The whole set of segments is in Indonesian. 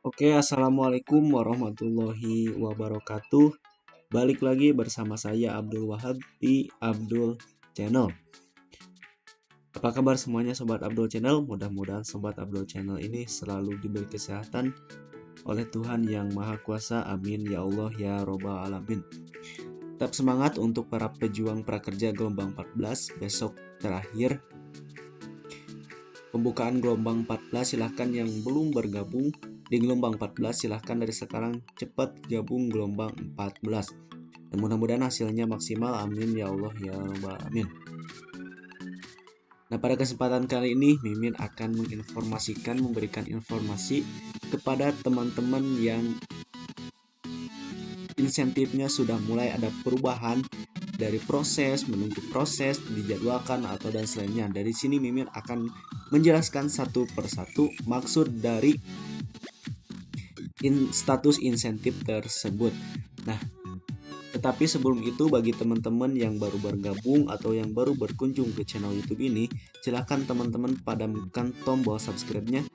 Oke, assalamualaikum warahmatullahi wabarakatuh. Balik lagi bersama saya Abdul Wahab di Abdul Channel. Apa kabar semuanya Sobat Abdul Channel? Mudah-mudahan Sobat Abdul Channel ini selalu diberi kesehatan oleh Tuhan Yang Maha Kuasa. Amin ya Allah ya Robbal Alamin. Tetap semangat untuk para pejuang prakerja gelombang 14 besok terakhir pembukaan gelombang 14. Silahkan yang belum bergabung di gelombang 14 silahkan dari sekarang cepat gabung gelombang 14 dan mudah-mudahan hasilnya maksimal. Amin ya Allah ya Rabbal Alamin. Nah, pada kesempatan kali ini Mimin akan memberikan informasi kepada teman-teman yang insentifnya sudah mulai ada perubahan dari proses, menunggu proses, dijadwalkan atau dan selainnya. Dari sini Mimin akan menjelaskan satu persatu maksud dari status insentif tersebut. Nah, tetapi sebelum itu bagi teman-teman yang baru bergabung atau yang baru berkunjung ke channel YouTube ini, silahkan teman-teman padamkan tombol subscribe-nya,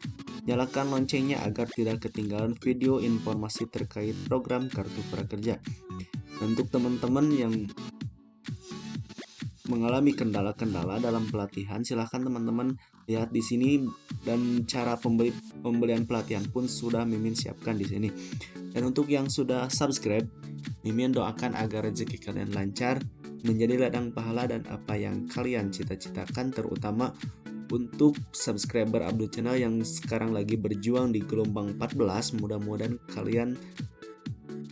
nyalakan loncengnya agar tidak ketinggalan video informasi terkait program Kartu Prakerja. Untuk teman-teman yang mengalami kendala-kendala dalam pelatihan, silahkan teman-teman lihat di sini dan cara pembelian pelatihan pun sudah Mimin siapkan di sini. Dan untuk yang sudah subscribe, Mimin doakan agar rezeki kalian lancar, menjadi ladang pahala dan apa yang kalian cita-citakan, terutama untuk subscriber Abdul Channel yang sekarang lagi berjuang di gelombang 14. Mudah-mudahan kalian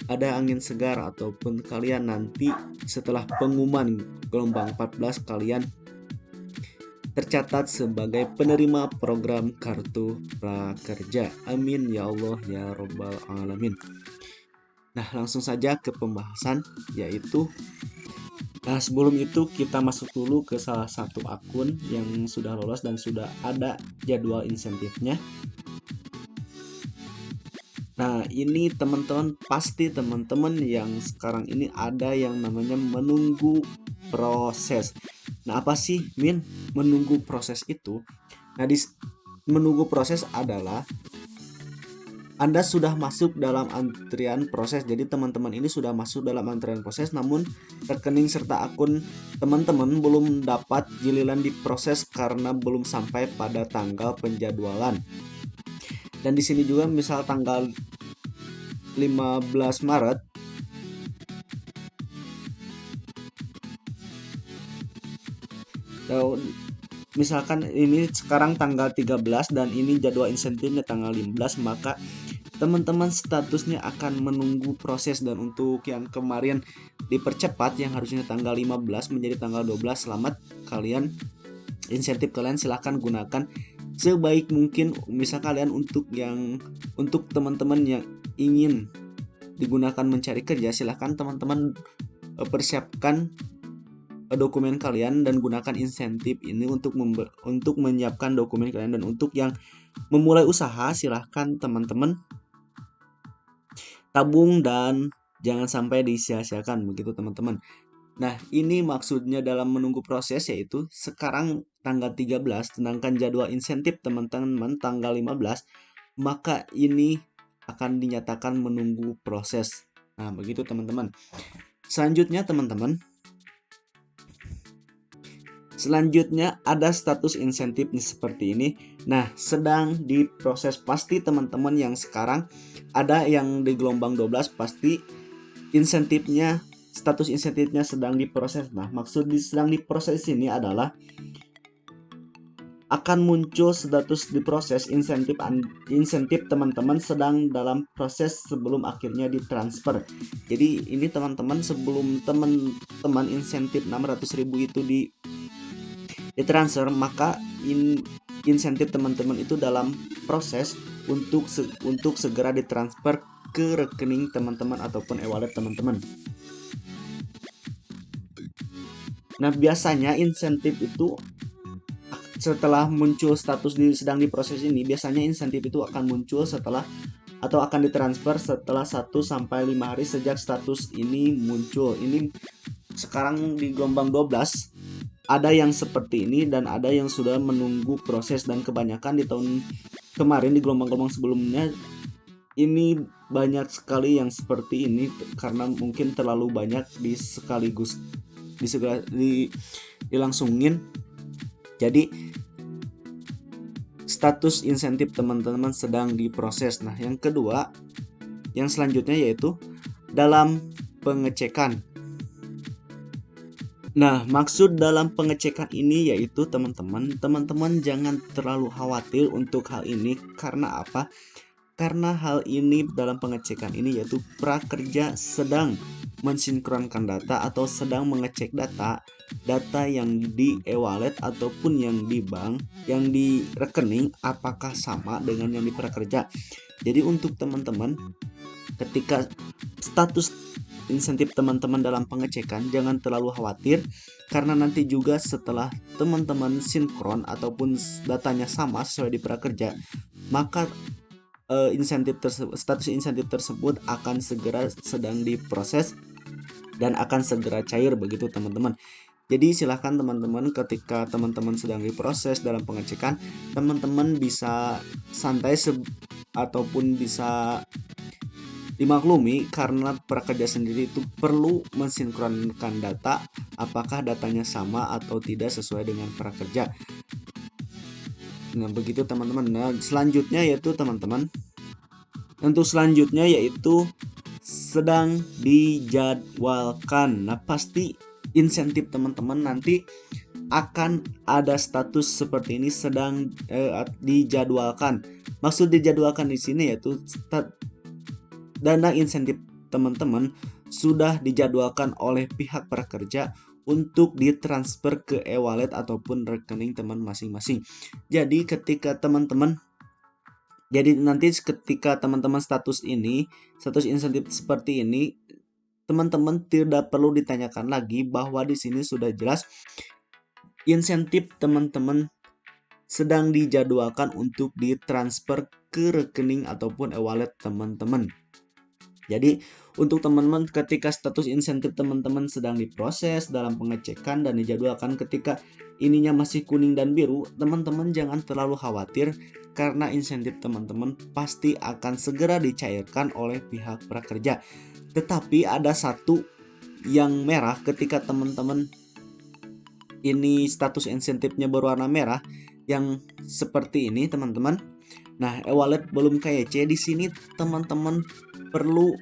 ada angin segar ataupun kalian nanti setelah pengumuman gelombang 14 kalian tercatat sebagai penerima program Kartu Prakerja. Amin ya Allah ya Robbal Alamin. Nah, langsung saja ke pembahasan, yaitu sebelum itu kita masuk dulu ke salah satu akun yang sudah lolos dan sudah ada jadwal insentifnya. Nah, ini teman-teman, pasti teman-teman yang sekarang ini ada yang namanya menunggu proses. Nah, apa sih Min menunggu proses itu? Nah, menunggu proses adalah Anda sudah masuk dalam antrian proses. Jadi teman-teman ini sudah masuk dalam antrian proses, namun rekening serta akun teman-teman belum dapat giliran diproses karena belum sampai pada tanggal penjadwalan. Dan di sini juga misal tanggal 15 Maret misalkan ini sekarang tanggal 13 dan ini jadwal insentifnya tanggal 15, maka teman-teman statusnya akan menunggu proses. Dan untuk yang kemarin dipercepat yang harusnya tanggal 15 menjadi tanggal 12, selamat kalian, insentif kalian silahkan gunakan sebaik mungkin. Misal kalian untuk teman-teman yang ingin digunakan mencari kerja, silahkan teman-teman persiapkan dokumen kalian dan gunakan insentif ini untuk menyiapkan dokumen kalian. Dan untuk yang memulai usaha, silahkan teman-teman tabung dan jangan sampai disia-siakan, begitu teman-teman. Nah, ini maksudnya dalam menunggu proses, yaitu sekarang tanggal 13 sedangkan jadwal insentif teman-teman tanggal 15, maka ini akan dinyatakan menunggu proses. Nah, begitu teman-teman. Selanjutnya ada status insentif seperti ini. Nah, sedang diproses. Pasti teman-teman yang sekarang ada yang di gelombang 12 pasti insentifnya, status insentifnya sedang diproses. Nah, maksud sedang diproses ini adalah akan muncul status diproses insentif teman-teman sedang dalam proses sebelum akhirnya ditransfer. Jadi ini teman-teman, sebelum teman-teman insentif 600.000 itu ditransfer, maka insentif teman-teman itu dalam proses untuk segera ditransfer ke rekening teman-teman ataupun e-wallet teman-teman. Nah, biasanya insentif itu setelah muncul status sedang diproses ini, biasanya insentif itu akan muncul setelah atau akan ditransfer setelah 1-5 hari sejak status ini muncul. Ini sekarang di gelombang 12 ada yang seperti ini dan ada yang sudah menunggu proses. Dan kebanyakan di tahun kemarin di gelombang-gelombang sebelumnya ini banyak sekali yang seperti ini karena mungkin terlalu banyak dilangsungin. Jadi status insentif teman-teman sedang diproses. Nah, yang kedua, yang selanjutnya yaitu dalam pengecekan. Nah, maksud dalam pengecekan ini yaitu teman-teman jangan terlalu khawatir untuk hal ini. Karena apa? Karena hal ini dalam pengecekan ini yaitu prakerja sedang mensinkronkan data atau sedang mengecek data yang di e-wallet ataupun yang di bank, yang di rekening apakah sama dengan yang di prakerja. Jadi untuk teman-teman, ketika status insentif teman-teman dalam pengecekan, jangan terlalu khawatir karena nanti juga setelah teman-teman sinkron ataupun datanya sama sesuai di prakerja, maka status insentif tersebut akan segera sedang diproses dan akan segera cair begitu teman-teman. Jadi silahkan teman-teman, ketika teman-teman sedang diproses dalam pengecekan, teman-teman bisa santai ataupun bisa dimaklumi karena prakerja sendiri itu perlu mensinkronkan data apakah datanya sama atau tidak sesuai dengan prakerja. Nah, begitu teman-teman. Nah, selanjutnya yaitu teman-teman, untuk selanjutnya yaitu sedang dijadwalkan. Nah, pasti insentif teman-teman nanti akan ada status seperti ini, sedang dijadwalkan. Maksud dijadwalkan di sini yaitu dana insentif teman-teman sudah dijadwalkan oleh pihak prakerja untuk ditransfer ke e-wallet ataupun rekening teman masing-masing. Jadi nanti ketika teman-teman status insentif seperti ini, teman-teman tidak perlu ditanyakan lagi bahwa di sini sudah jelas insentif teman-teman sedang dijadwalkan untuk ditransfer ke rekening ataupun e-wallet teman-teman. Jadi untuk teman-teman, ketika status insentif teman-teman sedang diproses dalam pengecekan dan dijadwalkan, ketika ininya masih kuning dan biru, teman-teman jangan terlalu khawatir karena insentif teman-teman pasti akan segera dicairkan oleh pihak prakerja. Tetapi ada satu yang merah, ketika teman-teman ini status insentifnya berwarna merah yang seperti ini teman-teman. Nah, e-wallet belum KYC, di sini teman-teman perlu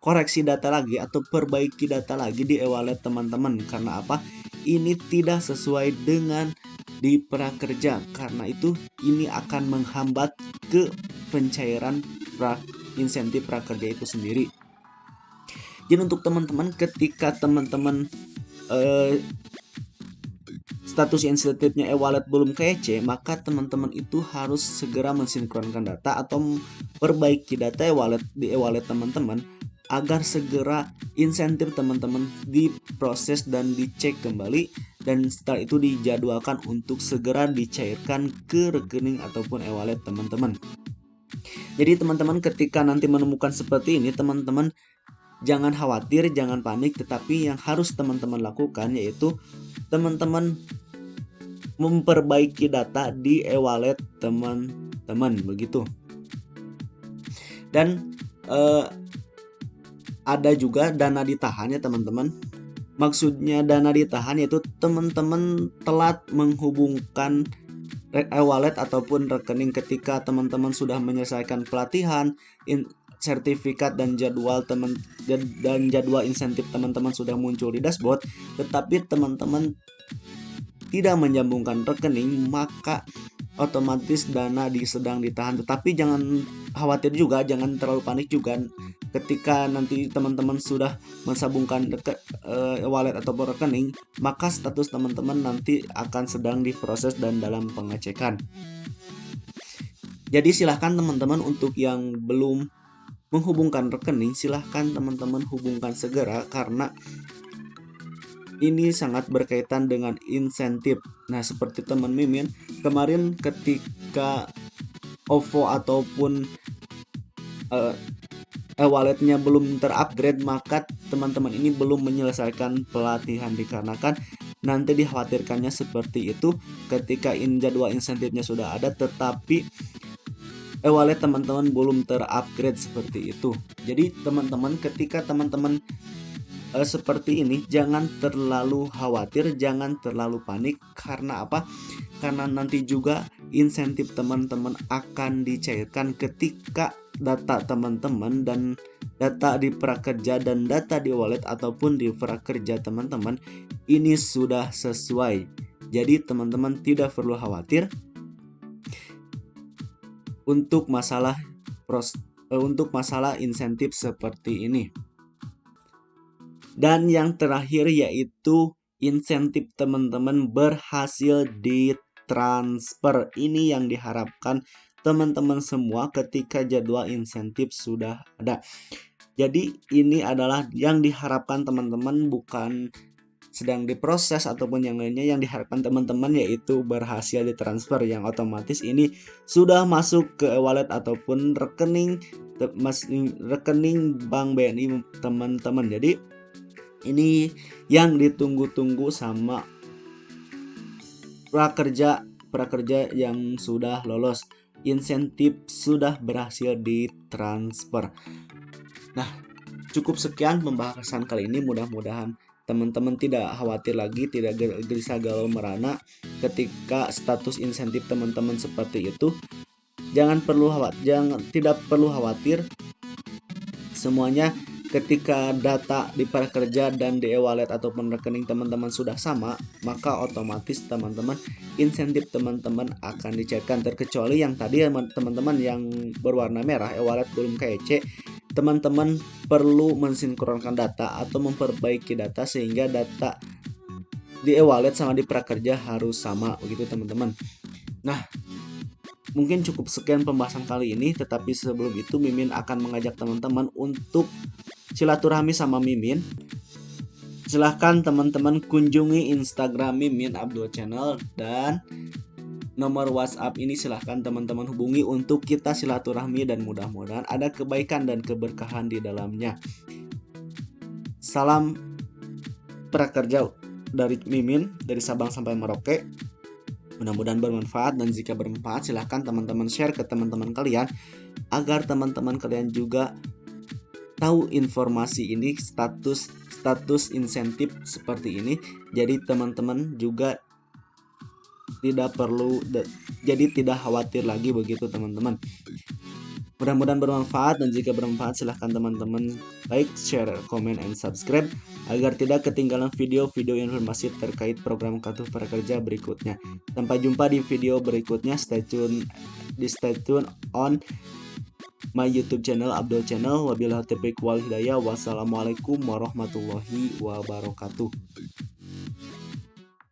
koreksi data lagi atau perbaiki data lagi di e-wallet teman-teman. Karena apa? Ini tidak sesuai dengan di prakerja. Karena itu ini akan menghambat ke pencairan insentif prakerja itu sendiri. Jadi untuk teman-teman, ketika teman-teman status insentifnya e-wallet belum KYC, maka teman-teman itu harus segera mensinkronkan data atau perbaiki data di e-wallet teman-teman agar segera insentif teman-teman diproses dan dicek kembali, dan setelah itu dijadwalkan untuk segera dicairkan ke rekening ataupun e-wallet teman-teman. Jadi teman-teman, ketika nanti menemukan seperti ini, teman-teman jangan khawatir, jangan panik, tetapi yang harus teman-teman lakukan yaitu teman-teman memperbaiki data di e-wallet teman-teman begitu. Dan ada juga dana ditahan ya teman-teman. Maksudnya dana ditahan yaitu teman-teman telat menghubungkan e-wallet ataupun rekening ketika teman-teman sudah menyelesaikan pelatihan, sertifikat dan jadwal insentif teman-teman sudah muncul di dashboard, tetapi teman-teman tidak menyambungkan rekening, maka otomatis dana sedang ditahan. Tetapi jangan khawatir juga, jangan terlalu panik juga. Ketika nanti teman-teman sudah mensambungkan wallet atau rekening, maka status teman-teman nanti akan sedang diproses dan dalam pengecekan. Jadi silahkan teman-teman, untuk yang belum menghubungkan rekening, silahkan teman-teman hubungkan segera karena ini sangat berkaitan dengan insentif. Nah, seperti teman Mimin kemarin ketika OVO ataupun walletnya belum terupgrade, maka teman-teman ini belum menyelesaikan pelatihan, dikarenakan nanti dikhawatirkannya seperti itu ketika jadwal insentifnya sudah ada tetapi e-wallet teman-teman belum terupgrade seperti itu. Jadi teman-teman, ketika teman-teman seperti ini, jangan terlalu khawatir, jangan terlalu panik. Karena apa? Karena nanti juga insentif teman-teman akan dicairkan ketika data teman-teman dan data di prakerja dan data di wallet ataupun di prakerja teman-teman ini sudah sesuai. Jadi teman-teman tidak perlu khawatir untuk masalah insentif seperti ini. Dan yang terakhir yaitu insentif teman-teman berhasil ditransfer. Ini yang diharapkan teman-teman semua ketika jadwal insentif sudah ada. Jadi ini adalah yang diharapkan teman-teman, bukan sedang diproses ataupun yang lainnya. Yang diharapkan teman-teman yaitu berhasil ditransfer, yang otomatis ini sudah masuk ke wallet ataupun rekening bank BNI teman-teman. Jadi ini yang ditunggu-tunggu sama prakerja yang sudah lolos. Insentif sudah berhasil ditransfer. Nah, cukup sekian pembahasan kali ini. Mudah-mudahan teman-teman tidak khawatir lagi, tidak gelisah galau merana ketika status insentif teman-teman seperti itu. Tidak perlu khawatir. Semuanya ketika data di prakerja dan di e-wallet ataupun rekening teman-teman sudah sama, maka otomatis teman-teman insentif teman-teman akan dicairkan, terkecuali yang tadi teman-teman yang berwarna merah e-wallet belum KEC. Teman-teman perlu mensinkronkan data atau memperbaiki data sehingga data di e-wallet sama di prakerja harus sama, begitu teman-teman. Nah, mungkin cukup sekian pembahasan kali ini, tetapi sebelum itu Mimin akan mengajak teman-teman untuk silaturahmi sama Mimin. Silahkan teman-teman kunjungi Instagram Mimin Abdul Channel dan nomor WhatsApp ini silahkan teman-teman hubungi untuk kita silaturahmi dan mudah-mudahan ada kebaikan dan keberkahan di dalamnya. Salam prakerja dari Mimin, dari Sabang sampai Merauke. Mudah-mudahan bermanfaat, dan jika bermanfaat silahkan teman-teman share ke teman-teman kalian agar teman-teman kalian juga tahu informasi ini, status insentif seperti ini. Jadi teman-teman juga tidak khawatir lagi, begitu teman-teman. Mudah-mudahan bermanfaat, dan jika bermanfaat silahkan teman-teman like, share, comment, and subscribe agar tidak ketinggalan video-video informasi terkait program Kartu Prakerja berikutnya. Sampai jumpa di video berikutnya. Stay tune on my YouTube channel Abdul Channel. Wabillahi taufiq wal hidayah. Wassalamualaikum warahmatullahi wabarakatuh.